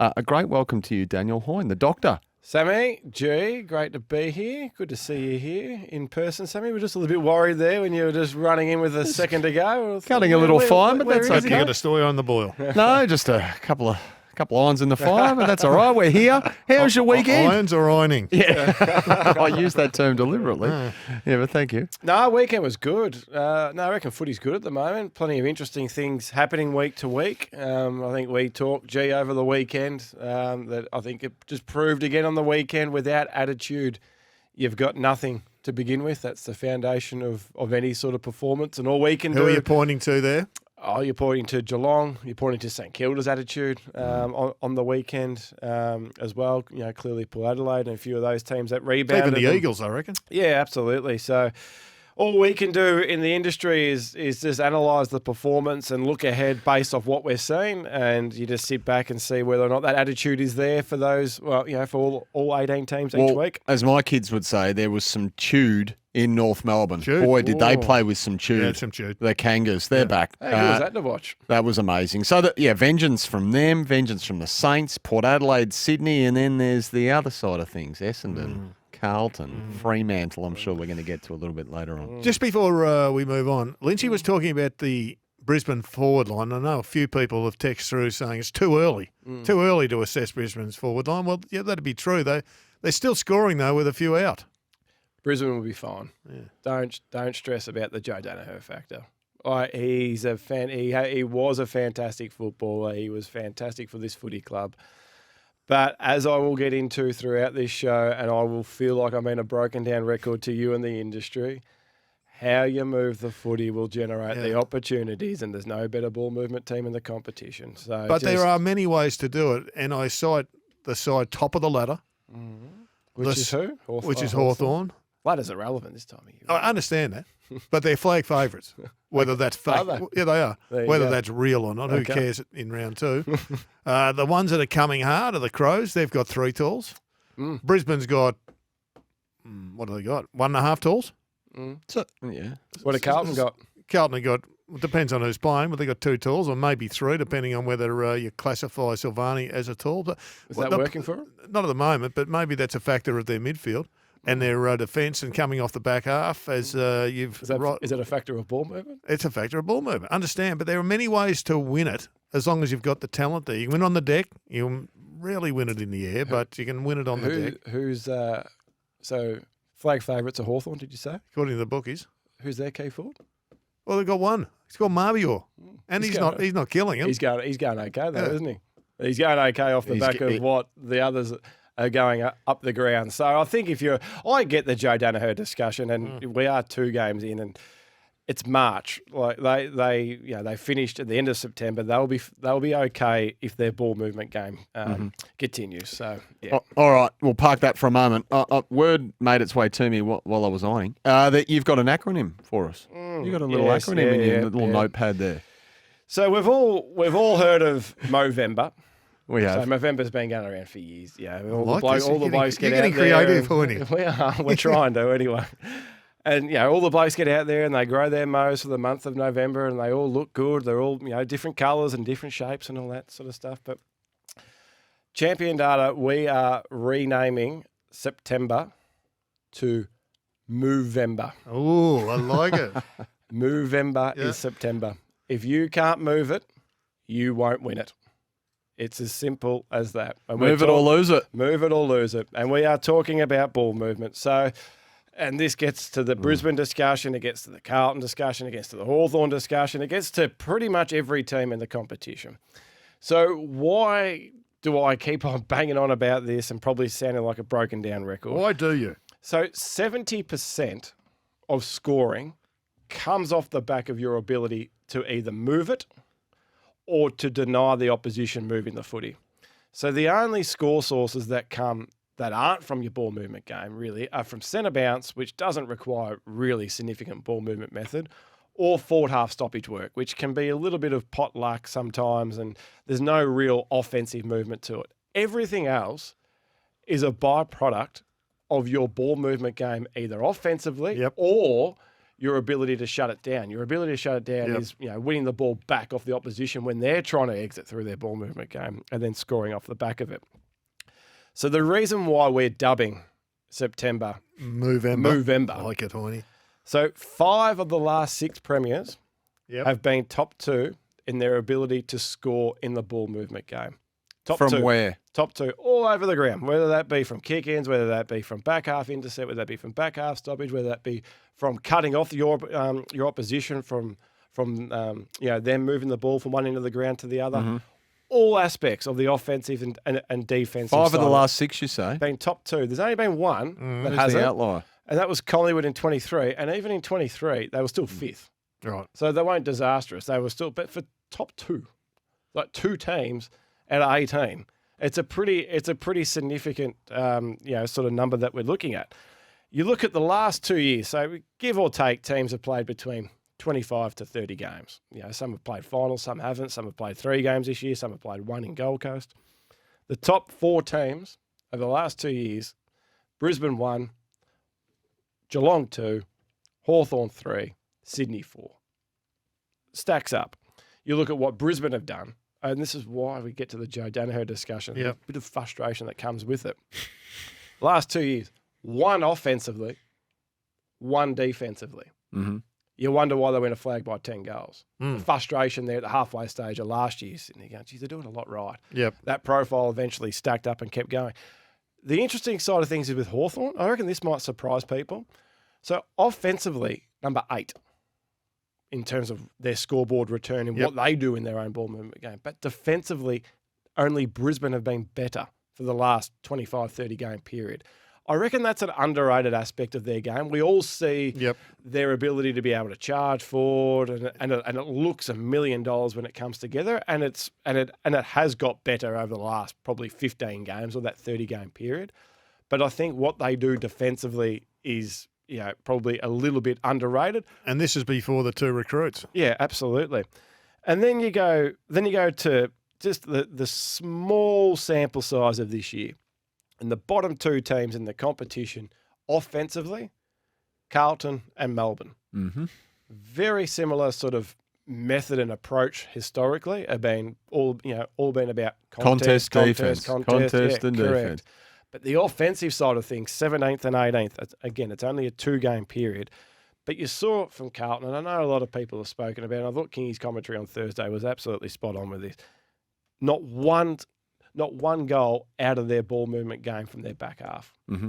A great welcome to you, Daniel Hoyne, the doctor. Sammy, G, great to be here. Good to see you here in person, Sammy. We're just a little bit worried there when you were just running in with a second to go. Cutting a little fire, but that's okay. You got a story on the boil. No, just a couple of irons in the fire, but that's all right. We're here. How's your weekend? Irons or ironing? Yeah. I use that term deliberately. Yeah, but thank you. No, weekend was good. I reckon footy's good at the moment. Plenty of interesting things happening week to week. I think we talked, G, over the weekend, that I think it just proved again on the weekend, without attitude, you've got nothing to begin with. That's the foundation of any sort of performance. And all we can do... Who are you pointing to there? Oh, you're pointing to Geelong. You're pointing to St Kilda's attitude on the weekend as well. You know, clearly Port Adelaide and a few of those teams that rebounded. Even the Eagles, I reckon. Yeah, absolutely. So all we can do in the industry is just analyse the performance and look ahead based off what we're seeing, and you just sit back and see whether or not that attitude is there for those, well, you know, for all 18 teams each week. As my kids would say, there was some chewed in North Melbourne. Boy, did they play with some chewed. Yeah, some chewed. The Kangas, they're back. Hey, who was that to watch? That was amazing. So, vengeance from them, vengeance from the Saints, Port Adelaide, Sydney, and then there's the other side of things, Essendon, Carlton, Fremantle, I'm sure we're going to get to a little bit later on. Just before we move on, Lynchy was talking about the Brisbane forward line. I know a few people have texted through saying it's too early to assess Brisbane's forward line. Well, yeah, that'd be true. They're still scoring, though, with a few out. Brisbane will be fine. Yeah. Don't stress about the Joe Danaher factor. He's a fan. He was a fantastic footballer. He was fantastic for this footy club. But as I will get into throughout this show, and I will feel like I'm in a broken down record to you in the industry, how you move the footy will generate the opportunities, and there's no better ball movement team in the competition. But there are many ways to do it, and I cite the side top of the ladder. Which is who? Which is Hawthorn. Ladder's irrelevant this time of year. I understand that, but they're flag favourites. Whether that's fake, yeah, they are. Whether that's real or not, who cares in round two? The ones that are coming hard are the Crows. They've got 3 tools. Brisbane's got what do they got? 1.5 tools. So, yeah. What have Carlton got? Carlton have got. Depends on who's playing, but they got 2 tools or maybe 3, depending on whether you classify Silvani as a tool. But is that working for them? Not at the moment, but maybe that's a factor of their midfield and their defence and coming off the back half. As is it a factor of ball movement? It's a factor of ball movement. Understand, but there are many ways to win it as long as you've got the talent there. You can win on the deck. You rarely win it in the air, but you can win it on the deck. Who's so flag favourites are Hawthorn? Did you say? According to the bookies. Who's their key forward? Well, they've got one. He's called Marbior, and he's not killing him. He's going okay though, isn't he? He's going okay off the back of what the others are going up the ground. So I think I get the Joe Danaher discussion, and we are 2 games in, and it's March. Like they finished at the end of September. They'll be okay if their ball movement game continues. So yeah. All right, we'll park that for a moment. Word made its way to me while I was ironing that you've got an acronym for us. You've got a little acronym in your little notepad there. So we've all heard of Movember. We have. So Movember's been going around for years. Yeah, all the blokes get out there. You're getting creative, Hoyne. We are. We're trying to anyway. And, all the blokes get out there and they grow their mows for the month of November, and they all look good. They're all, different colours and different shapes and all that sort of stuff. But Champion Data, we are renaming September to Movember. Oh, I like it. Movember is September. If you can't move it, you won't win it. It's as simple as that. And move it or lose it. Move it or lose it. And we are talking about ball movement. So, and this gets to the Brisbane discussion, it gets to the Carlton discussion, it gets to the Hawthorn discussion, it gets to pretty much every team in the competition. So why do I keep on banging on about this and probably sounding like a broken down record? Why do you? So 70% of scoring comes off the back of your ability to either move it or to deny the opposition moving the footy. So the only score sources that aren't from your ball movement game really are from centre bounce, which doesn't require really significant ball movement method, or forward half stoppage work, which can be a little bit of pot luck sometimes, and there's no real offensive movement to it. Everything else is a byproduct of your ball movement game, either offensively or your ability to shut it down. Your ability to shut it down is, winning the ball back off the opposition when they're trying to exit through their ball movement game and then scoring off the back of it. So the reason why we're dubbing September Movember. I like it, Hoyney. So 5 of the last 6 premiers have been top 2 in their ability to score in the ball movement game. From where? Top 2, all over the ground, whether that be from kick-ins, whether that be from back half intercept, whether that be from back half stoppage, whether that be from cutting off your opposition from them moving the ball from one end of the ground to the other. Mm-hmm. All aspects of the offensive and defensive 5 of the last 6, you say? Been top 2. There's only been one that hasn't. The outlier. And that was Collingwood in 23. And even in 23, they were still 5th. Right. So they weren't disastrous. They were still, but for top 2, like 2 teams out of 18, it's a pretty significant, sort of number that we're looking at. You look at the last 2 years, so give or take, teams have played between 25 to 30 games. Some have played finals, some haven't. Some have played 3 games this year. Some have played 1 in Gold Coast. The top 4 teams over the last 2 years, Brisbane 1, Geelong 2, Hawthorn 3, Sydney 4. Stacks up. You look at what Brisbane have done, and this is why we get to the Joe Danaher discussion. A bit of frustration that comes with it. Last 2 years, 1 offensively, 1 defensively. Mm-hmm. You wonder why they went a flag by 10 goals. The frustration there at the halfway stage of last year, sitting there going, geez, they're doing a lot right. Yep. That profile eventually stacked up and kept going. The interesting side of things is with Hawthorn, I reckon this might surprise people. So offensively, number 8 in terms of their scoreboard return and what they do in their own ball movement game. But defensively, only Brisbane have been better for the last 25, 30 game period. I reckon that's an underrated aspect of their game. We all see their ability to be able to charge forward, and it looks $1 million when it comes together, and it has got better over the last probably 15 games or that 30 game period. But I think what they do defensively is probably a little bit underrated. And this is before the 2 recruits. Yeah, absolutely. And then you go to just the small sample size of this year. And the bottom 2 teams in the competition offensively, Carlton and Melbourne. Mm-hmm. Very similar sort of method and approach historically have been all been about contest, defense, and correct. defense. But the offensive side of things, 17th and 18th, again, it's only a 2-game period. But you saw it from Carlton, and I know a lot of people have spoken about it. I thought Kingy's commentary on Thursday was absolutely spot on with this. Not one goal out of their ball movement game from their back half. Mm-hmm.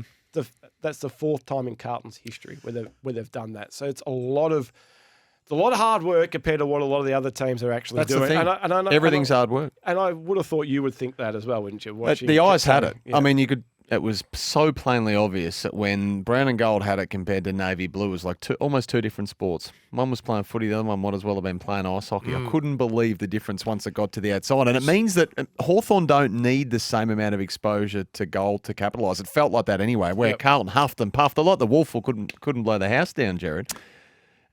That's the 4th time in Carlton's history where they've done that. So it's a lot of hard work compared to what a lot of the other teams are actually doing. The thing. Everything's hard work. And I would have thought you would think that as well, wouldn't you? The eyes had it. Yeah. I mean, it was so plainly obvious that when brown and gold had it compared to navy blue, it was like almost 2 different sports. One was playing footy, the other one might as well have been playing ice hockey. I couldn't believe the difference once it got to the outside. And it means that Hawthorn don't need the same amount of exposure to goal to capitalise. It felt like that anyway, where Carlton huffed and puffed a lot. The Wolf couldn't blow the house down, Gerard.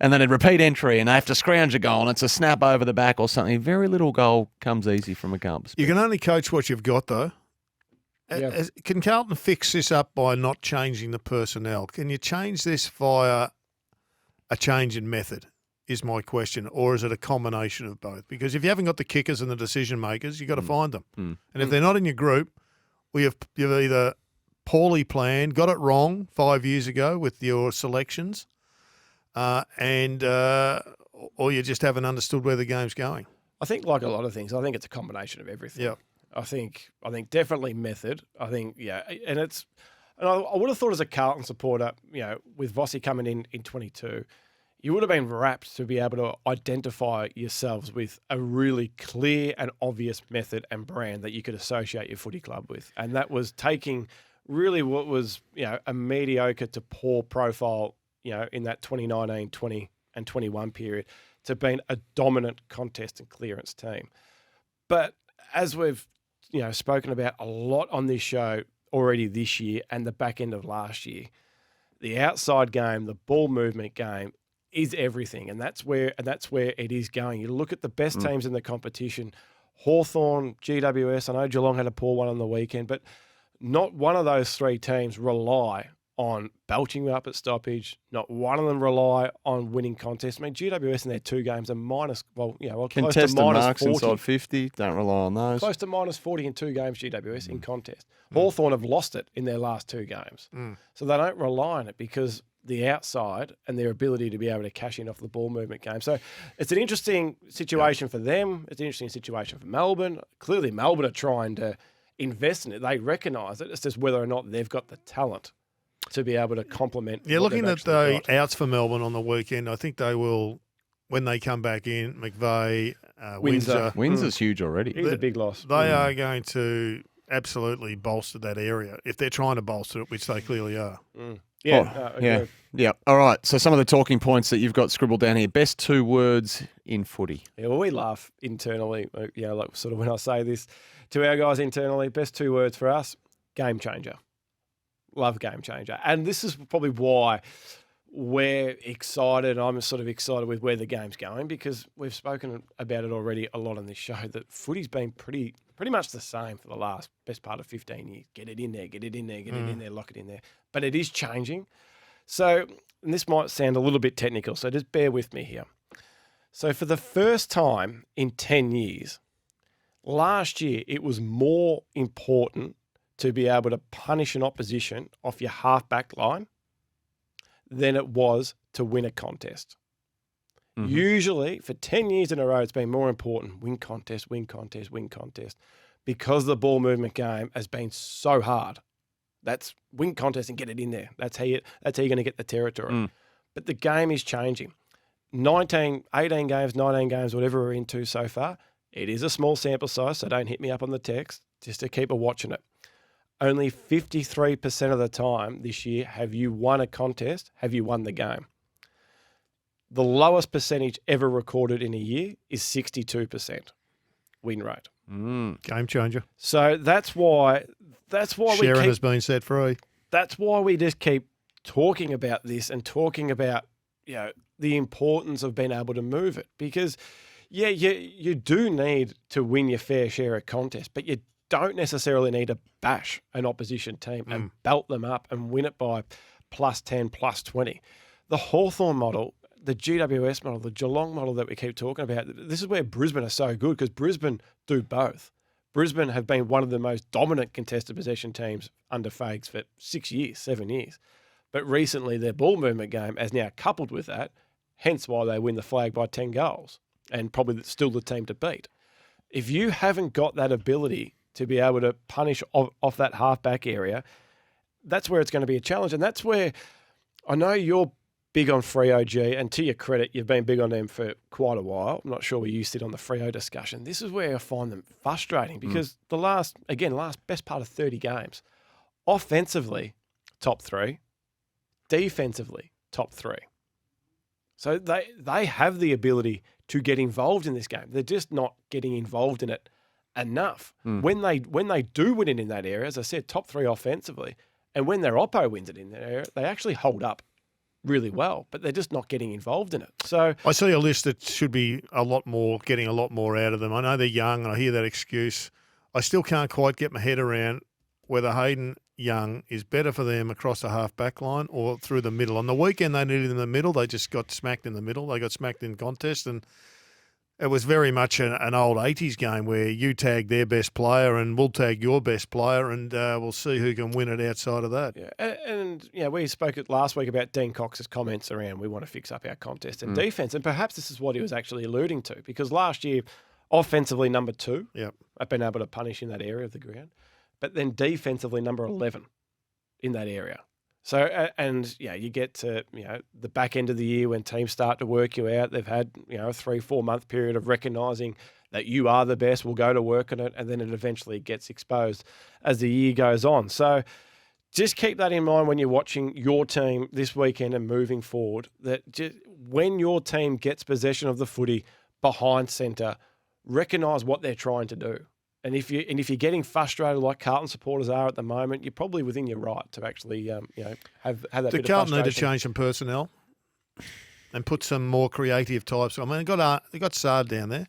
And then a repeat entry, and they have to scrounge a goal, and it's a snap over the back or something. Very little goal comes easy from a Carlton perspective. You can only coach what you've got, though. Yeah. Can Carlton fix this up by not changing the personnel? Can you change this via a change in method, is my question, or is it a combination of both? Because if you haven't got the kickers and the decision makers, you've got to find them. And if they're not in your group, you've either poorly planned, got it wrong 5 years ago with your selections, or you just haven't understood where the game's going. I think, like a lot of things, I think it's a combination of everything. Yeah. I think definitely method. I think, and I would have thought as a Carlton supporter, with Vossi coming in 22, you would have been rapt to be able to identify yourselves with a really clear and obvious method and brand that you could associate your footy club with. And that was taking really what was, a mediocre to poor profile, in that 2019, 20 and 21 period to being a dominant contest and clearance team. But as we've spoken about a lot on this show already this year and the back end of last year, the outside game, the ball movement game is everything, and that's where it is going. You look at the best teams in the competition, Hawthorn, GWS. I know Geelong had a poor one on the weekend, but not one of those 3 teams rely on belching up at stoppage. Not one of them rely on winning contests. I mean, GWS in their 2 games are close to Contested minus marks 40. inside 50. Don't rely on those. Close to minus 40 in 2 games, GWS, in contest. Hawthorn have lost it in their last 2 games. So they don't rely on it because the outside and their ability to be able to cash in off the ball movement game. So it's an interesting situation for them. It's an interesting situation for Melbourne. Clearly, Melbourne are trying to invest in it. They recognise it. It's just whether or not they've got the talent to be able to complement. Yeah, looking at the outs for Melbourne on the weekend, I think they will, when they come back in, McVeigh, Windsor. Windsor's huge already. He's a big loss. They are going to absolutely bolster that area if they're trying to bolster it, which they clearly are. Yeah. All right. So some of the talking points that you've got scribbled down here. Best 2 words in footy. Yeah, well, we laugh internally, like sort of when I say this to our guys internally. Best 2 words for us: game changer. Love game changer. And this is probably why we're excited. I'm sort of excited with where the game's going because we've spoken about it already a lot on this show that footy's been pretty much the same for the best part of 15 years. Get it in there, get it in there, get it in there, lock it in there. But it is changing. So, and this might sound a little bit technical, so just bear with me here. So for the first time in 10 years, last year it was more important to be able to punish an opposition off your half-back line than it was to win a contest. Usually, for 10 years in a row, it's been more important, win contest, win contest, win contest, because the ball movement game has been so hard. That's win contest and get it in there. That's how you're going to get the territory. But the game is changing. 18 games, 19 games, whatever we're into so far, it is a small sample size, so don't hit me up on the text, just to keep a watching it. Only 53% of the time this year have you won a contest, have you won the game. The lowest percentage ever recorded in a year is 62% win rate. Game changer. So that's why Sharon has been set free. That's why we just keep talking about this and talking about the importance of being able to move it because you do need to win your fair share of contests, but you don't necessarily need to bash an opposition team and belt them up and win it by plus 10, plus 20. The Hawthorn model, the GWS model, the Geelong model that we keep talking about, this is where Brisbane are so good because Brisbane do both. Brisbane have been one of the most dominant contested possession teams under Fags for 6 years, 7 years. But recently their ball movement game has now coupled with that, hence why they win the flag by 10 goals and probably still the team to beat. If you haven't got that ability to be able to punish off that half-back area, that's where it's going to be a challenge. And that's where I know you're big on Freo, G, and to your credit, you've been big on them for quite a while. I'm not sure where you sit on the Freo discussion. This is where I find them frustrating because the last best part of 30 games, offensively, top 3, defensively, top 3. So they have the ability to get involved in this game. They're just not getting involved in it enough. When they do win it in that area, as I said, top 3 offensively, and when their oppo wins it in that area, they actually hold up really well, but they're just not getting involved in it. So I see a list that should be getting a lot more out of them. I know they're young, and I hear that excuse. I still can't quite get my head around whether Hayden Young is better for them across the half-back line or through the middle. On the weekend, they needed in the middle. They just got smacked in the middle. They got smacked in contest, and it was very much an old 80s game where you tag their best player and we'll tag your best player and we'll see who can win it outside of that. Yeah, and we spoke last week about Dean Cox's comments around we want to fix up our contest and defence, and perhaps this is what he was actually alluding to because last year, offensively, number 2, I've been able to punish in that area of the ground, but then defensively, number 11 in that area. So, you get to, the back end of the year when teams start to work you out, they've had, a 3-4 month period of recognising that you are the best, we'll go to work on it, and then it eventually gets exposed as the year goes on. So just keep that in mind when you're watching your team this weekend and moving forward, that when your team gets possession of the footy behind centre, recognise what they're trying to do. And if you're getting frustrated like Carlton supporters are at the moment, you're probably within your right to actually have that bit of frustration. Do Carlton need to change some personnel and put some more creative types? I mean, they got Sard down there.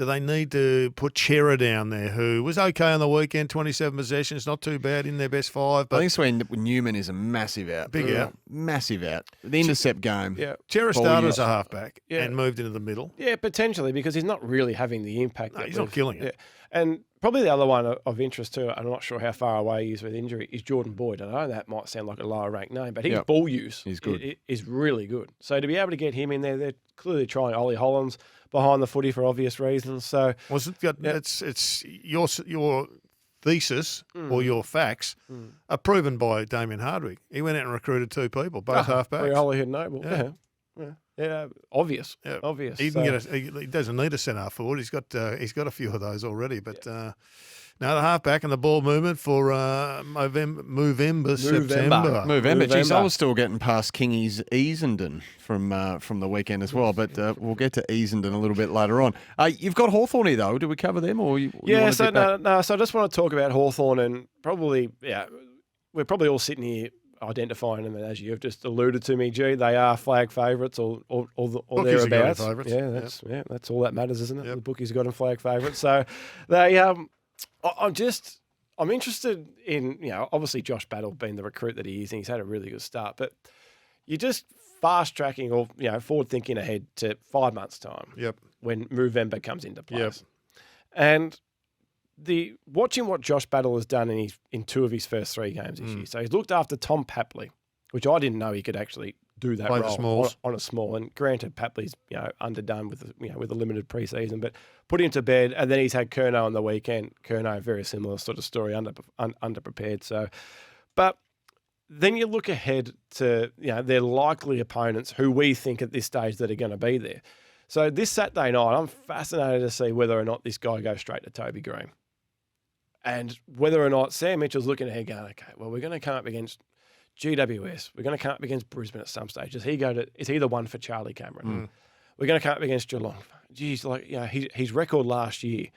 Do they need to put Chera down there, who was okay on the weekend, 27 possessions, not too bad in their best 5. But I think it's when Newman is a massive out. Big out. Massive out. The intercept game. Yeah. Chera started as a halfback and moved into the middle. Yeah, potentially, because he's not really having the impact. No, he's not killing it. Yeah. And probably the other one of interest too, I'm not sure how far away he is with injury, is Jordan Boyd. I know that might sound like a lower ranked name, but his ball use is really good. So to be able to get him in there, they're clearly trying Ollie Hollands behind the footy for obvious reasons. So it's your thesis or your facts are proven by Damien Hardwick. He went out and recruited 2 people, both halfbacks. Ollie and Noble. Yeah, obvious. Obvious. He doesn't need a centre forward. He's got a few of those already. But now the halfback and the ball movement for Movember, September. Movember. Geez, I was still getting past Kingy's Easenden from the weekend as well. But we'll get to Easenden a little bit later on. You've got Hawthorn here though. Do we cover them or you want to So I just want to talk about Hawthorn and we're probably all sitting here identifying them, and as you've just alluded to me, G, they are flag favourites or thereabouts. That's all that matters, isn't it? Yep. The bookies have got them flag favourites. So they, I'm interested in, obviously Josh Battle being the recruit that he is, and he's had a really good start, but you're just fast tracking or forward thinking ahead to 5 months' time. Yep. When Movember comes into place, and watching what Josh Battle has done in 2 of his first 3 games this year. So he's looked after Tom Papley, which I didn't know he could actually do that role on a small. And granted, Papley's underdone with a limited preseason, but put him to bed. And then he's had Curnow on the weekend. Curnow, very similar sort of story, underprepared. So, but then you look ahead to their likely opponents, who we think at this stage that are going to be there. So this Saturday night, I'm fascinated to see whether or not this guy goes straight to Toby Green. And whether or not Sam Mitchell's looking ahead going, okay, well, we're going to come up against GWS. We're going to come up against Brisbane at some stage. Is he the one for Charlie Cameron? We're going to come up against Geelong. Geez, his record last year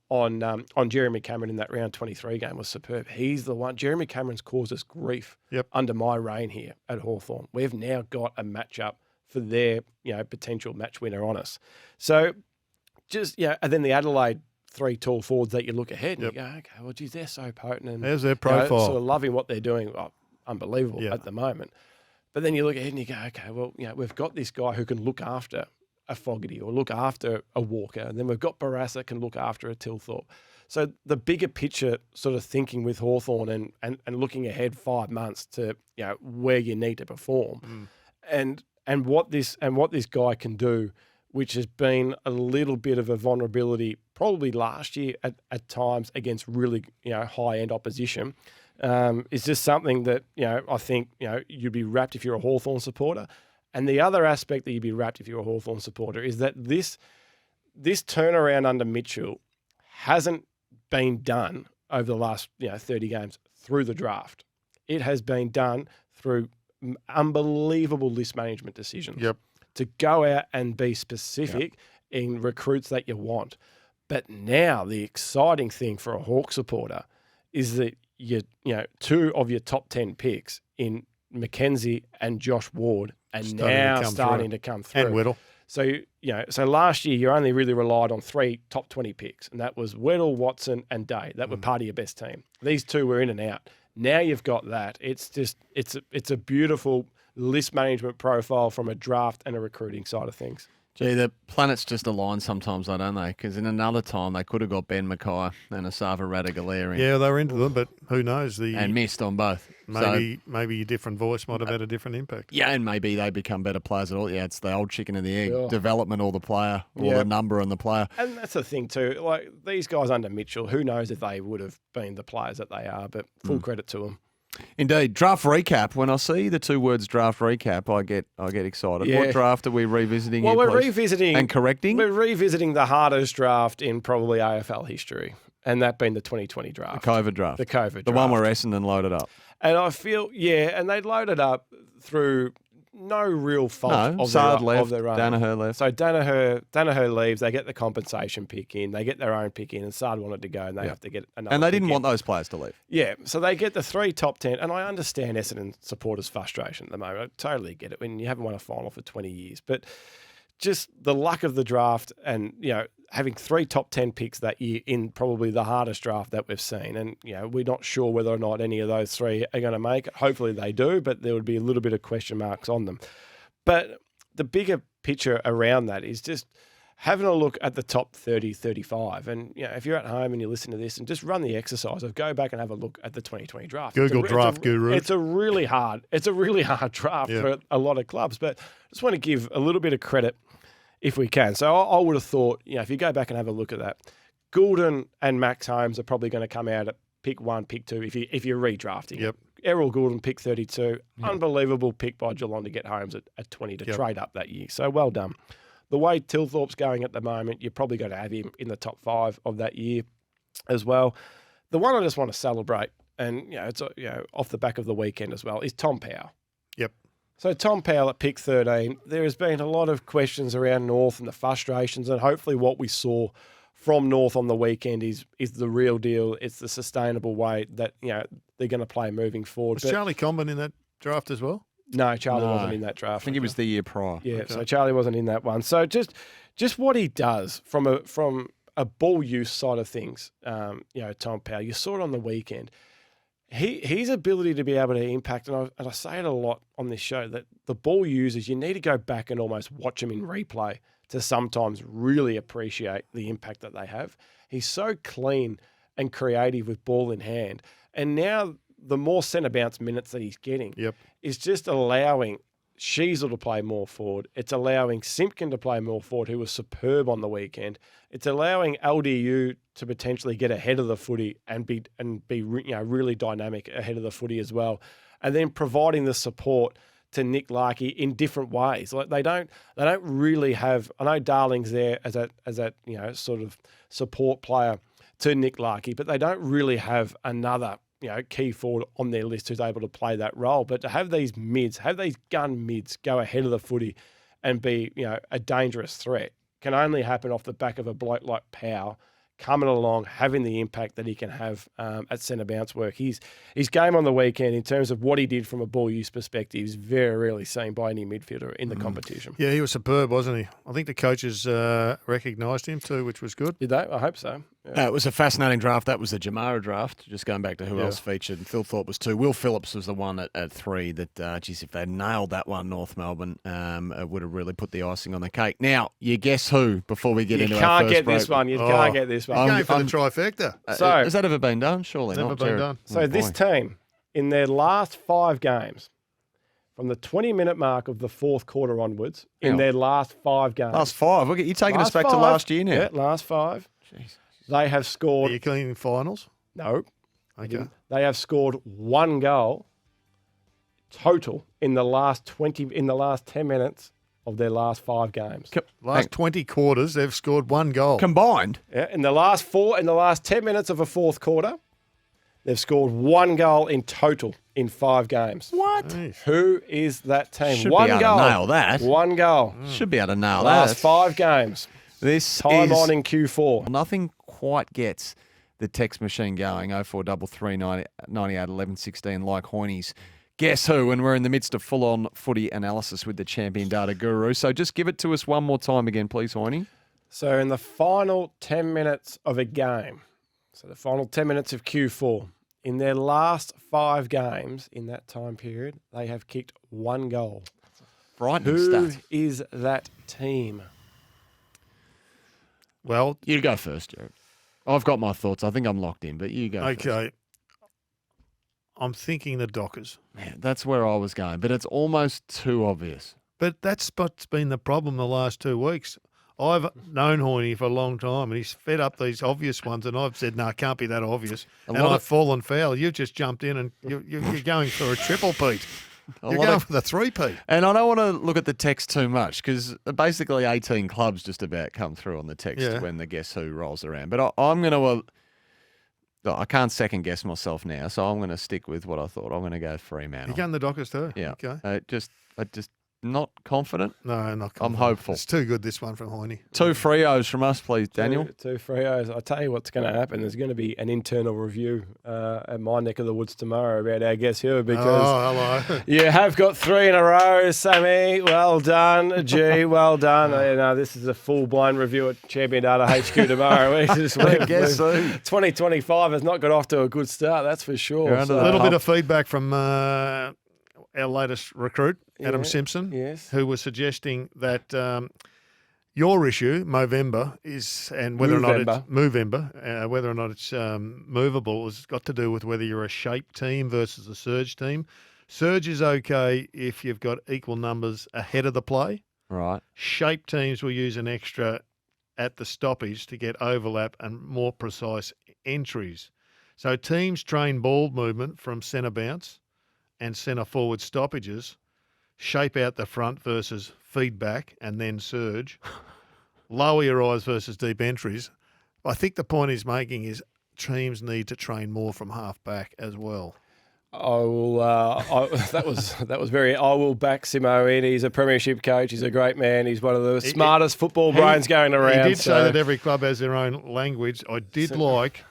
on Jeremy Cameron in that round 23 game was superb. He's the one. Jeremy Cameron's caused us grief under my reign here at Hawthorn. We've now got a matchup for their potential match winner on us. So and then the Adelaide 3 tall forwards that you look ahead and you go, okay, well, geez, they're so potent. And there's their profile. Sort of loving what they're doing. Oh, unbelievable at the moment. But then you look ahead and you go, okay, well, we've got this guy who can look after a Fogarty or look after a Walker. And then we've got Barrass that can look after a Tilthorpe. So the bigger picture sort of thinking with Hawthorn and looking ahead 5 months to, where you need to perform and what this guy can do, which has been a little bit of a vulnerability probably last year at times against really, high-end opposition, is just something that, I think, you'd be wrapped if you're a Hawthorn supporter. And the other aspect that you'd be wrapped if you're a Hawthorn supporter is that this turnaround under Mitchell hasn't been done over the last, 30 games through the draft. It has been done through unbelievable list management decisions. Yep. To go out and be specific in recruits that you want. But now the exciting thing for a Hawk supporter is that 2 of your top 10 picks in Mackenzie and Josh Ward are starting to come through. And Whittle. So, so last year you only really relied on 3 top 20 picks, and that was Whittle, Watson, and Day. That were part of your best team. These 2 were in and out. Now you've got that. It's a beautiful list management profile from a draft and a recruiting side of things. Gee, the planets just align sometimes, though, don't they? Because in another time, they could have got Ben Mackay and Asava Radigalerian. Yeah, they were into them, but who knows? And missed on both. Maybe a different voice might have had a different impact. Yeah, and maybe they become better players at all. Yeah, it's the old chicken and the egg. Development or the player or the number on the player. And that's the thing, too. Like, these guys under Mitchell, who knows if they would have been the players that they are, but full credit to them. Indeed. Draft recap. When I see the 2 words draft recap, I get excited. Yeah. What draft are we revisiting here, we're please? Revisiting and correcting? We're revisiting the hardest draft in probably AFL history, and that being the 2020 draft. The COVID draft. The COVID draft. The one where Essendon loaded up. And I feel, and they loaded up through no real fault of their own. Danaher left. So Danaher leaves. They get the compensation pick in. They get their own pick in, and Sard wanted to go, and they have to get another. And they didn't want those players to leave. Yeah, so they get the 3 top 10, and I understand Essendon supporters' frustration at the moment. I totally get it when you haven't won a final for 20 years, but just the luck of the draft and, having 3 top 10 picks that year in probably the hardest draft that we've seen. And, we're not sure whether or not any of those 3 are going to make it. Hopefully they do, but there would be a little bit of question marks on them. But the bigger picture around that is just having a look at the top 30, 35. And, if you're at home and you listen to this and just run the exercise of go back and have a look at the 2020 draft. Google Draft Guru. It's a really hard draft for a lot of clubs. But I just want to give a little bit of credit if we can. So I would have thought, if you go back and have a look at that, Goulden and Max Holmes are probably going to come out at pick 1, pick 2 if you're redrafting. Yep. Errol Goulden, pick 32. Yep. Unbelievable pick by Geelong to get Holmes at 20 to trade up that year. So well done. The way Tilthorpe's going at the moment, you're probably going to have him in the top 5 of that year as well. The one I just want to celebrate, and it's off the back of the weekend as well, is Tom Powell. Yep. So Tom Powell at pick 13, there has been a lot of questions around North and the frustrations, and hopefully what we saw from North on the weekend is the real deal. It's the sustainable way that they're going to play moving forward. Was Charlie Comben in that draft as well? No, Charlie wasn't in that draft. I think it was the year prior. Yeah, okay. So Charlie wasn't in that one. So just what he does from a ball use side of things, Tom Powell, you saw it on the weekend. His ability to be able to impact, and I say it a lot on this show, that the ball users, you need to go back and almost watch them in replay to sometimes really appreciate the impact that they have. He's so clean and creative with ball in hand. And now the more centre bounce minutes that he's getting is just allowing Sheasel to play more forward. It's allowing Simpkin to play more forward, who was superb on the weekend. It's allowing LDU to potentially get ahead of the footy and be really dynamic ahead of the footy as well. And then providing the support to Nick Larkey in different ways. Like they don't really have. I know Darling's there as that sort of support player to Nick Larkey, but they don't really have another key forward on their list who's able to play that role. But to have these gun mids go ahead of the footy and be, a dangerous threat can only happen off the back of a bloke like Powell coming along, having the impact that he can have at centre bounce work. His game on the weekend, in terms of what he did from a ball use perspective, is very rarely seen by any midfielder in the competition. Yeah, he was superb, wasn't he? I think the coaches recognised him too, which was good. Did they? I hope so. Yeah. It was a fascinating draft. That was the Jamara draft. Just going back to who else featured. Phil Thorpe was 2. Will Phillips was the one at 3 that, if they'd nailed that one, North Melbourne, it would have really put the icing on the cake. Now, you guess who before we get into our first break? This one. You can't get this one. I'm going for the trifecta. Has that ever been done? Surely never not. Been done. So this team, in their last 5 games, from the 20-minute mark of the fourth quarter onwards, their last 5 games. Last 5? Look, you're taking us back to last year now. Yeah, last 5. Jeez. They have scored. Are you cleaning finals? No. Okay. They have scored 1 goal total in the last 10 minutes of their last 5 games. Last 20 quarters, they've scored 1 goal combined. Yeah, in the last 10 minutes of a fourth quarter, they've scored 1 goal in total in 5 games. What? Who is that team? Should 1 be able goal. to nail that. 1 goal. Should be able to nail last that. 5 games. This time is on in Q4. Nothing quite gets the text machine going. 0433 98 11 16 like Hoyney's. Guess who? And we're in the midst of full-on footy analysis with the champion data guru. So just give it to us one more time again, please, Hoyney. So in the final 10 minutes of a game, so the final 10 minutes of Q4, in their last 5 games in that time period, they have kicked 1 goal. Frightening Who stat. is that team? Well, you go first, Gerard. I've got my thoughts. I think I'm locked in, but you go first. Okay. I'm thinking the Dockers. Man, that's where I was going, but it's almost too obvious. But that's what's been the problem the last 2 weeks. I've known Hoyney for a long time, and he's fed up these obvious ones, and I've said, no, it can't be that obvious. And I've fallen foul. You've just jumped in, and you're going for a triple, Pete. You're going for the 3-peat. And I don't want to look at the text too much because basically 18 clubs just about come through on the text when the Guess Who rolls around. But I'm going to I can't second guess myself now, so I'm going to stick with what I thought. I'm going to go Fremantle. You're going the Dockers too? Yeah. Okay. I just not confident. No, not confident. I'm hopeful. It's too good, this one from Hoyney. 2 Frios from us, please, Daniel. Two Frios. I'll tell you what's going to happen. There's going to be an internal review at my neck of the woods tomorrow about our Guess Who, because hello. you have got 3 in a row, Sammy. Well done. G, well done. This is a full-blown review at Champion Data HQ tomorrow. Guess Who. 2025 has not got off to a good start, that's for sure. A little bit of feedback from our latest recruit, Adam Simpson, who was suggesting that your issue, Movember, is, and whether or not it's Movember, whether or not it's movable, has got to do with whether you're a shape team versus a surge team. Surge is okay if you've got equal numbers ahead of the play. Right. Shape teams will use an extra at the stoppage to get overlap and more precise entries. So teams train ball movement from centre bounce and centre forward stoppages, shape out the front versus feedback and then surge, lower your eyes versus deep entries. I think the point he's making is teams need to train more from half back as well. I will back Simo in. He's a premiership coach. He's a great man. He's one of the smartest football brains going around. He did say that every club has their own language. I did like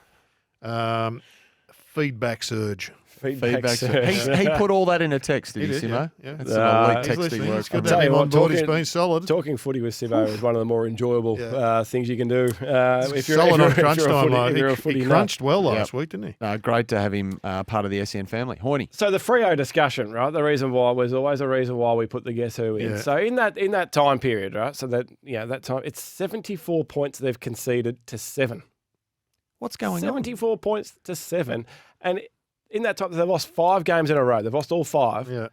feedback surge. Feedback surge. He put all that in a text, did he, Simo? Yeah. That's some elite texting work. Good to have him on board. He's been solid. Talking footy with Simo is one of the more enjoyable things you can do. If you're solid on crunch time, he crunched well last week, didn't he? Great to have him part of the SEN family. Hoyney. So the Freo discussion, right? The reason why was always a reason why we put the Guess Who in. Yeah. So in that time period, right? So that time, it's 74 points they've conceded to 7. What's going 74 points to 7, and in that time, they've lost 5 games in a row. They've lost all 5. Yeah.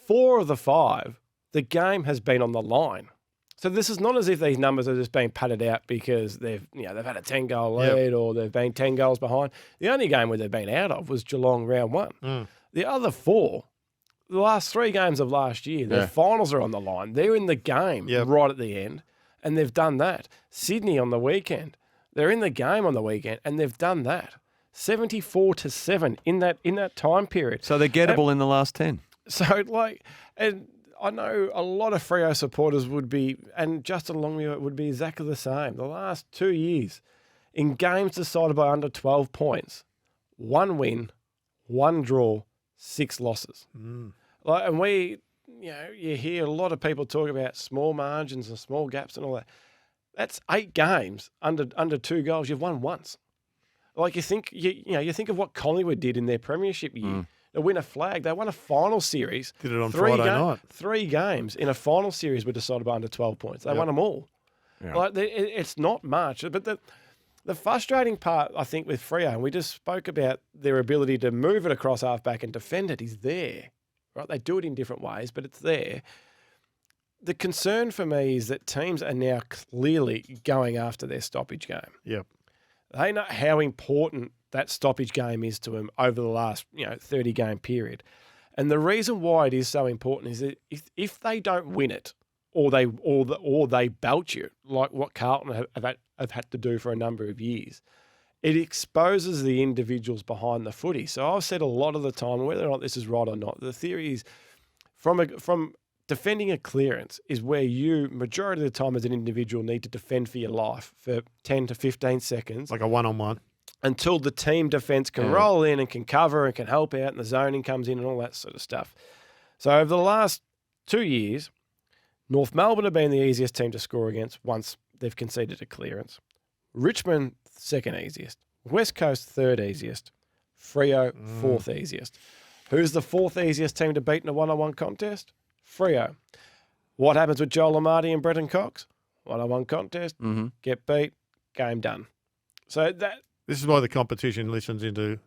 4 of the 5, the game has been on the line. So this is not as if these numbers are just being padded out because they've had a 10-goal lead or they've been 10 goals behind. The only game where they've been out of was Geelong round 1. The other 4, the last 3 games of last year, their finals are on the line. They're in the game right at the end, and they've done that. Sydney on the weekend, they're in the game on the weekend, and they've done that. 74 to 7 in that time period. So they're gettable in the last 10. So and I know a lot of Freo supporters would be, and Justin Longmuir would be exactly the same. The last 2 years, in games decided by under 12 points, 1 win, 1 draw, 6 losses. And you hear a lot of people talk about small margins and small gaps and all that. That's 8 games under 2 goals. You've won once. Like you think of what Collingwood did in their premiership year. They win a flag. They won a final series. Did it on Friday night. 3 games in a final series were decided by under 12 points. They won them all. Yeah. It's not much. But the frustrating part, I think, with Freo, and we just spoke about their ability to move it across half-back and defend it, is there. Right? They do it in different ways, but it's there. The concern for me is that teams are now clearly going after their stoppage game. Yep. They know how important that stoppage game is to them over the last 30-game period. And the reason why it is so important is that if they don't win it or they belch you, like what Carlton have had to do for a number of years, it exposes the individuals behind the footy. So I've said a lot of the time, whether or not this is right or not, the theory is from defending a clearance is where you, majority of the time as an individual, need to defend for your life for 10 to 15 seconds. Like a one-on-one. Until the team defence can roll in and can cover and can help out and the zoning comes in and all that sort of stuff. So over the last 2 years, North Melbourne have been the easiest team to score against once they've conceded a clearance. Richmond, 2nd easiest. West Coast, 3rd easiest. Freo, 4th easiest. Who's the 4th easiest team to beat in a one-on-one contest? Freo. What happens with Joel Amartey and Brenton Cox? One-on-one contest, get beat, game done. So this is why the competition listens into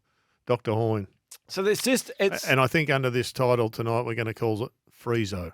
Dr. Hoyne. So and I think under this title tonight we're going to call it Friezo.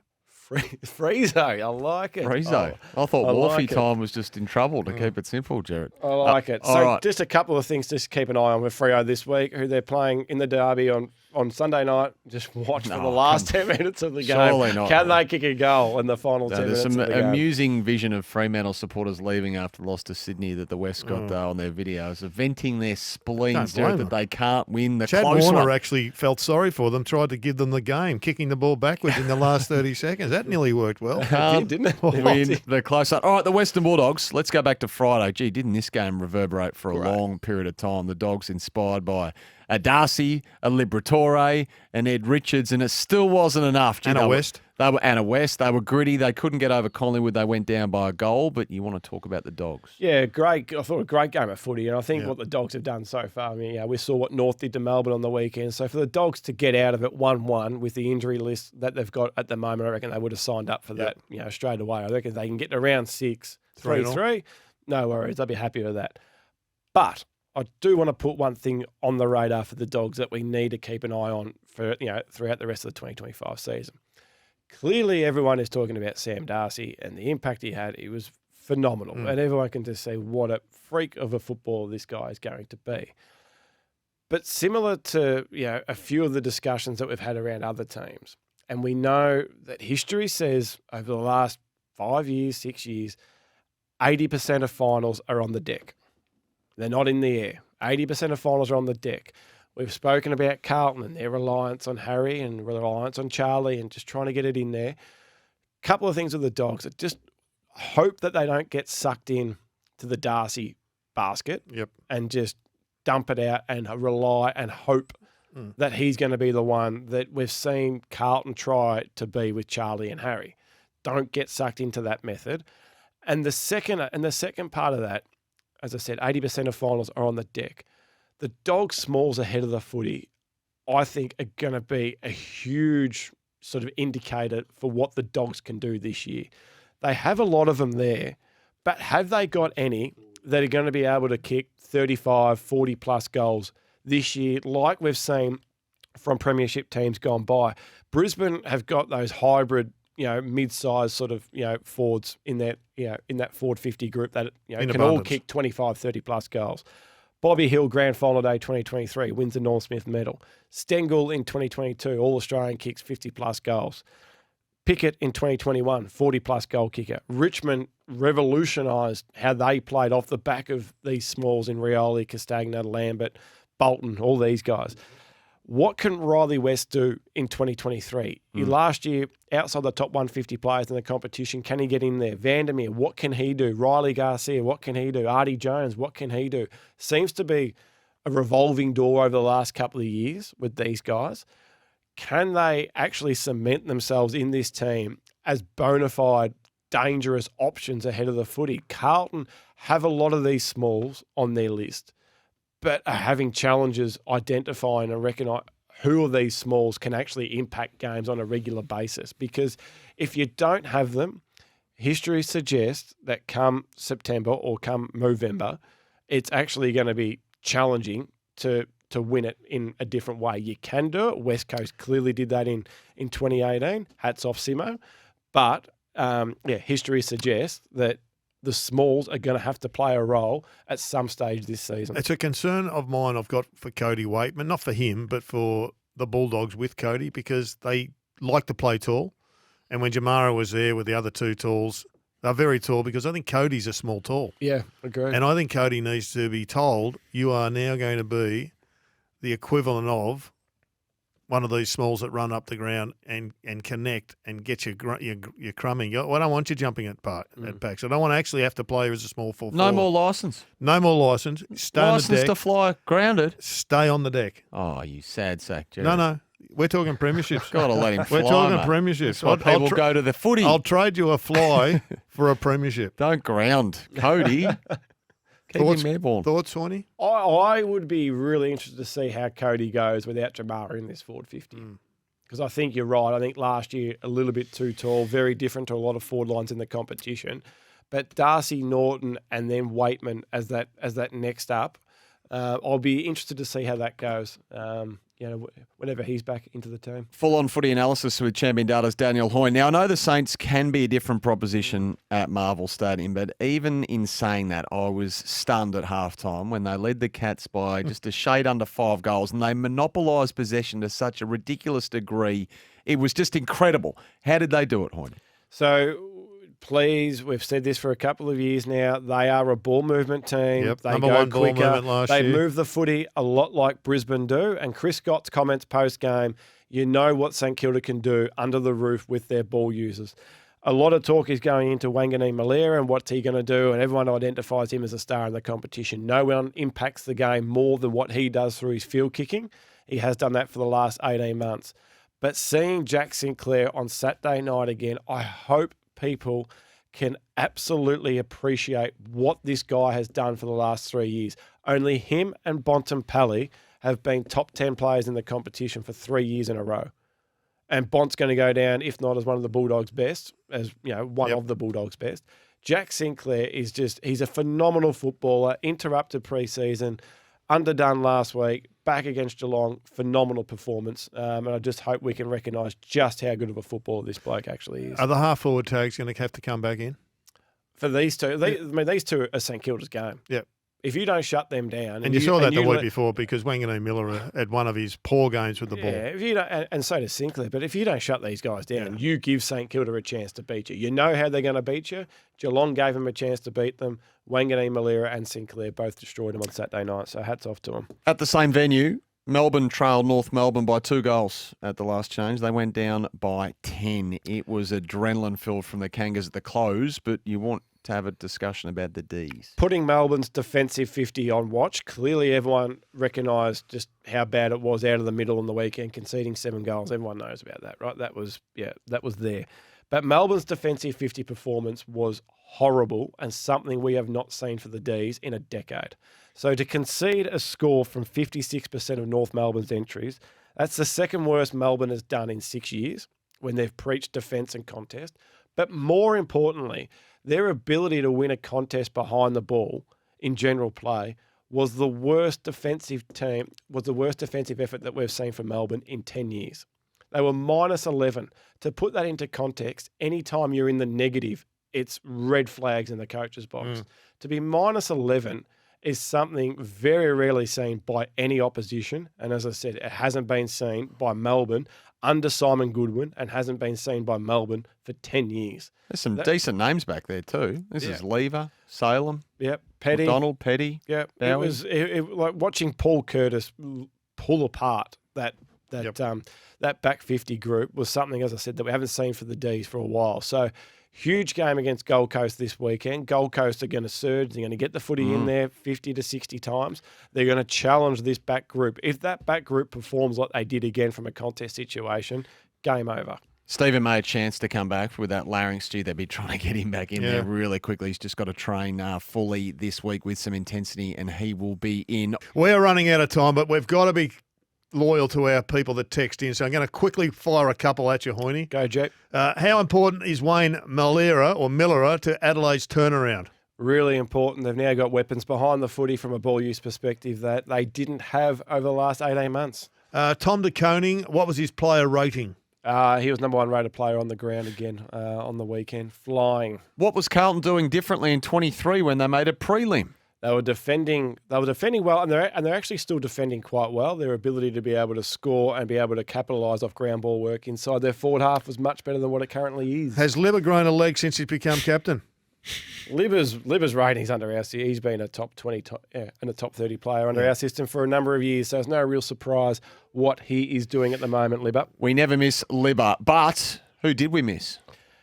Friezo, I like it. Friezo. I thought Wharfie time was just in trouble to keep it simple, Gerard. I like it. So just a couple of things to keep an eye on with Freo this week, who they're playing in the derby on on Sunday night, just watch for the last 10 minutes of the game. Surely not. Can they kick a goal in the final 10 minutes There's some of the game? amusing vision of Fremantle supporters leaving after the loss to Sydney that the West got on their videos of venting their spleens that they can't win the Chad close Warner one. actually felt sorry for them, tried to give them the game, kicking the ball backwards in the last 30 seconds. That nearly worked well. It did, didn't it? Win the close one. All right, the Western Bulldogs. Let's go back to Friday. Gee, didn't this game reverberate for a long period of time? The Dogs inspired by a Darcy, a Liberatore, and Ed Richards, and it still wasn't enough. Anna West. They were Anna West. They were gritty. They couldn't get over Collingwood. They went down by a goal, but you want to talk about the Dogs. Yeah, great. I thought a great game of footy, and I think what the Dogs have done so far. I mean, we saw what North did to Melbourne on the weekend. So for the Dogs to get out of it 1-1 with the injury list that they've got at the moment, I reckon they would have signed up for that, straight away. I reckon they can get to round 6, 3-3. No worries. They'll be happy with that. But I do want to put one thing on the radar for the Dogs that we need to keep an eye on for throughout the rest of the 2025 season. Clearly, everyone is talking about Sam Darcy and the impact he had. He was phenomenal, and everyone can just see what a freak of a footballer this guy is going to be. But similar to a few of the discussions that we've had around other teams, and we know that history says over the last 5 years, 6 years, 80% of finals are on the deck. They're not in the air. 80% of finals are on the deck. We've spoken about Carlton and their reliance on Harry and reliance on Charlie and just trying to get it in there. Couple of things with the Dogs. I just hope that they don't get sucked in to the Darcy basket and just dump it out and rely and hope that he's going to be the one that we've seen Carlton try to be with Charlie and Harry. Don't get sucked into that method. And the second part of that, as I said, 80% of finals are on the deck. The Dogs smalls ahead of the footy, I think, are going to be a huge sort of indicator for what the Dogs can do this year. They have a lot of them there, but have they got any that are going to be able to kick 35, 40-plus goals this year, like we've seen from premiership teams gone by? Brisbane have got those hybrid mid-sized sort of, forwards in that, in that forward 50 group that, can all kick 25, 30-plus goals. Bobby Hill, Grand Final Day 2023, wins the Norm Smith medal. Stengel in 2022, All-Australian, kicks 50-plus goals. Pickett in 2021, 40-plus goal kicker. Richmond revolutionised how they played off the back of these smalls in Rioli, Castagna, Lambert, Bolton, all these guys. What can Riley West do in 2023? Last year, outside the top 150 players in the competition, can he get in there? Vandermeer, what can he do? Riley Garcia, what can he do? Artie Jones, what can he do? Seems to be a revolving door over the last couple of years with these guys. Can they actually cement themselves in this team as bona fide, dangerous options ahead of the footy? Carlton have a lot of these smalls on their list, but are having challenges identifying and recognize who of these smalls can actually impact games on a regular basis. Because if you don't have them, history suggests that come September or come November, it's actually going to be challenging to win it in a different way. You can do it. West Coast clearly did that in 2018. Hats off Simo. But, history suggests that the smalls are going to have to play a role at some stage this season. It's a concern of mine I've got for Cody Waitman, not for him, but for the Bulldogs with Cody, because they like to play tall. And when Jamara was there with the other two talls, they're very tall, because I think Cody's a small tall. Yeah, agree. And I think Cody needs to be told, you are now going to be the equivalent of one of these smalls that run up the ground and connect and get your crumbing. I don't want you jumping at packs. I don't want to actually have to play as a small full No forward. more licence. No more licence. Stay on the Licence deck. to fly grounded. Stay on the deck. Oh, you sad sack, Gerard. No. We're talking premierships. Got to let him fly, We're talking mate. premierships. That's why people go to the footy. I'll trade you a fly for a premiership. Don't ground Cody. Keep him airborne. Thoughts, Hoyney? I would be really interested to see how Cody goes without Jamara in this forward 50. Because I think you're right. I think last year a little bit too tall, very different to a lot of forward lines in the competition. But Darcy, Norton, and then Waitman as that next up, I'll be interested to see how that goes. whenever he's back into the team. Full-on footy analysis with Champion Data's Daniel Hoyne. Now, I know the Saints can be a different proposition at Marvel Stadium, but even in saying that, I was stunned at halftime when they led the Cats by just a shade under 5 goals, and they monopolised possession to such a ridiculous degree. It was just incredible. How did they do it, Hoyne? So, please, we've said this for a couple of years now. They are a ball movement team. Yep. They Number go one quicker. ball movement last they year. move the footy a lot like Brisbane do. And Chris Scott's comments post-game, you know what St Kilda can do under the roof with their ball users. A lot of talk is going into Wangani Malira and what's he going to do, and everyone identifies him as a star in the competition. No one impacts the game more than what he does through his field kicking. He has done that for the last 18 months. But seeing Jack Sinclair on Saturday night again, I hope people can absolutely appreciate what this guy has done for the last 3 years. Only him and Bontempelli have been top 10 players in the competition for 3 years in a row. And Bont's going to go down, if not as one of the Bulldogs' best, as one of the Bulldogs' best. Jack Sinclair is he's a phenomenal footballer, interrupted pre-season, underdone last week, back against Geelong, phenomenal performance. And I just hope we can recognise just how good of a footballer this bloke actually is. Are the half-forward tags going to have to come back in? For these two, these two are St Kilda's game. Yep. If you don't shut them down, and you saw that the week before because Wangani Miller had one of his poor games with the ball. Yeah, if you don't, and so does Sinclair. But if you don't shut these guys down, you give St Kilda a chance to beat you. You know how they're going to beat you. Geelong gave them a chance to beat them. Wangani Malira and Sinclair both destroyed them on Saturday night. So hats off to them. At the same venue, Melbourne trailed North Melbourne by 2 goals at the last change. They went down by 10. It was adrenaline-filled from the Kangas at the close, but you want to have a discussion about the Ds. Putting Melbourne's defensive 50 on watch, clearly everyone recognised just how bad it was out of the middle on the weekend, conceding 7 goals. Everyone knows about that, right? That was there. But Melbourne's defensive 50 performance was horrible and something we have not seen for the Ds in a decade. So to concede a score from 56% of North Melbourne's entries, that's the second worst Melbourne has done in 6 years when they've preached defence and contest. But more importantly, their ability to win a contest behind the ball in general play was the worst defensive effort that we've seen from Melbourne in 10 years. They were minus 11. To put that into context, anytime you're in the negative, it's red flags in the coach's box. To be minus 11 is something very rarely seen by any opposition. And as I said, it hasn't been seen by Melbourne under Simon Goodwin and hasn't been seen by Melbourne for 10 years. There's some decent names back there too. This is Lever, Salem, Petty. McDonald, Petty. Yep. It was like watching Paul Curtis pull apart that back 50 group was something, as I said, that we haven't seen for the Ds for a while. So huge game against Gold Coast this weekend. Gold Coast are going to surge. They're going to get the footy in there 50 to 60 times. They're going to challenge this back group. If that back group performs like they did again from a contest situation, game over. Stephen May a chance to come back with that larynx stew. They'd be trying to get him back in there really quickly. He's just got to train fully this week with some intensity, and he will be in. We're running out of time, but we've got to be loyal to our people that text in. So I'm going to quickly fire a couple at you, Hoyney. Go, Jeep. How important is Wayne Malira to Adelaide's turnaround? Really important. They've now got weapons behind the footy from a ball use perspective that they didn't have over the last 18 months. Tom de Koning, what was his player rating? He was number 1 rated player on the ground again on the weekend, flying. What was Carlton doing differently in 23 when they made a prelim? They were defending well, and they're actually still defending quite well. Their ability to be able to score and be able to capitalise off ground ball work inside their forward half was much better than what it currently is. Has Libba grown a leg since he's become captain? Libba's ratings under our system. He's been a top 20 and a top 30 player under our system for a number of years. So it's no real surprise what he is doing at the moment, Libba. We never miss Libba, but who did we miss?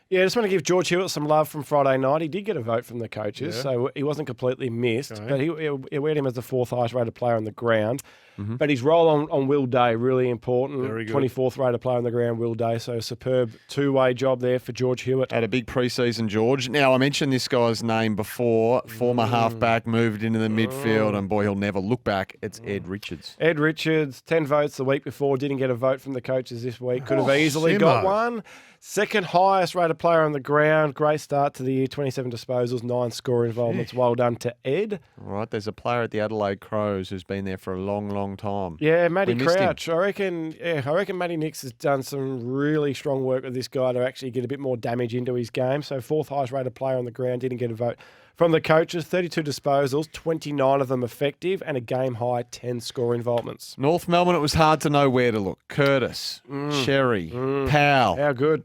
Yeah, I just want to give George Hewitt some love from Friday night. He did get a vote from the coaches, so he wasn't completely missed. But he had him as the 4th highest rated player on the ground. But his role on Will Day, really important. Very good. 24th rated player on the ground, Will Day. So superb two-way job there for George Hewitt. Had a big pre-season, George. Now, I mentioned this guy's name before. Former halfback, moved into the midfield, and boy, he'll never look back. It's Ed Richards. Ed Richards, 10 votes the week before, didn't get a vote from the coaches this week. Could have easily got one. 2nd highest rated player on the ground. Great start to the year, 27 disposals, 9 score involvements. Well done to Ed. All right, there's a player at the Adelaide Crows who's been there for a long, long long time. Yeah, Matty We missed him. Crouch. I reckon Matty Nix has done some really strong work with this guy to actually get a bit more damage into his game. So 4th highest rated player on the ground, didn't get a vote from the coaches. 32 disposals, 29 of them effective, and a game high 10 score involvements. North Melbourne, it was hard to know where to look. Curtis, Sherry, Powell. How good?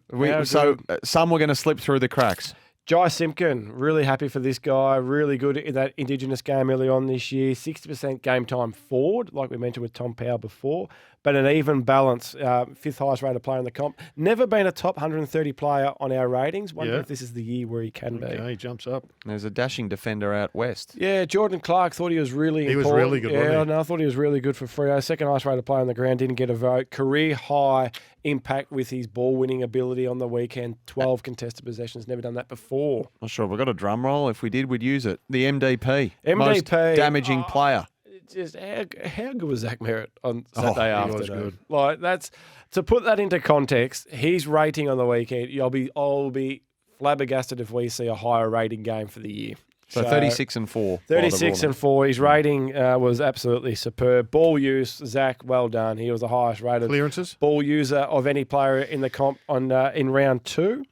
Some were going to slip through the cracks. Jai Simpkin, really happy for this guy. Really good in that Indigenous game early on this year. 60% game time forward, like we mentioned with Tom Powell before, but an even balance. 5th highest rated player in the comp. Never been a top 130 player on our ratings. Wonder if this is the year where he can be. He jumps up. There's a dashing defender out west. Yeah, Jordan Clark thought he was really important. He was really good, wasn't he? I thought he was really good for Freo. 2nd highest rated player on the ground, didn't get a vote. Career high impact with his ball winning ability on the weekend. 12 contested possessions, never done that before. Not sure if we've got a drum roll. If we did, we'd use it. The MDP. MVP. Most damaging player. Just how good was Zach Merritt on Saturday afternoon? He was good. Like that's to put that into context. His rating on the weekend, I'll be flabbergasted if we see a higher rating game for the year. So 36 and 4. 36 and 4. His rating was absolutely superb. Ball use, Zach, well done. He was the highest rated Clearances? ball user of any player in the comp in round 2.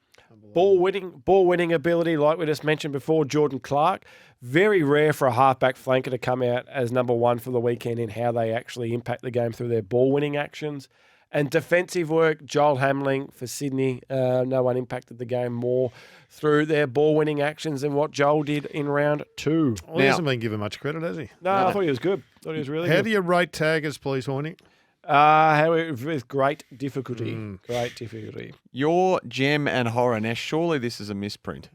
Ball winning ability, like we just mentioned before, Jordan Clark. Very rare for a halfback flanker to come out as number 1 for the weekend in how they actually impact the game through their ball winning actions. And defensive work, Joel Hamling for Sydney. No one impacted the game more through their ball winning actions than what Joel did in round 2. Well, he hasn't been given much credit, has he? No, I thought he was good. Thought he was really good. How do you rate taggers, please, Hoyney? With great difficulty. Great difficulty. Your gem and horror. Now, surely this is a misprint.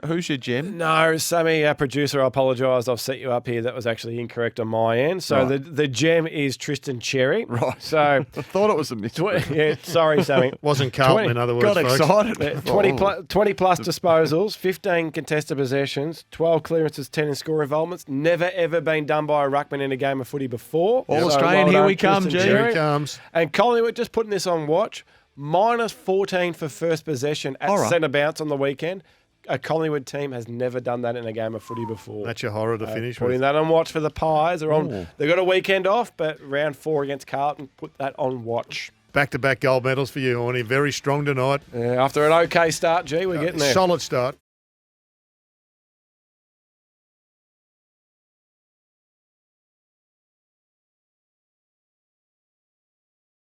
Who's your gem? No, Sammy, our producer, I apologise. I've set you up here. That was actually incorrect on my end. So the gem is Tristan Cherry. Right. So I thought it was a misprint. yeah, sorry, Sammy. Wasn't Carlton, in other words, Got folks. excited. 20 plus disposals, 15 contested possessions, 12 clearances, 10 in score involvements. Never, ever been done by a ruckman in a game of footy before. All Australian, here we come, G. Here he comes. And Collingwood, just putting this on watch, minus 14 for first possession at centre bounce on the weekend. A Collingwood team has never done that in a game of footy before. That's your horror to finish Putting with. that on watch for the Pies. They've got a weekend off, but round 4 against Carlton, put that on watch. Back-to-back gold medals for you, Hoyney. Very strong tonight. After an okay start, we're getting there. Solid start.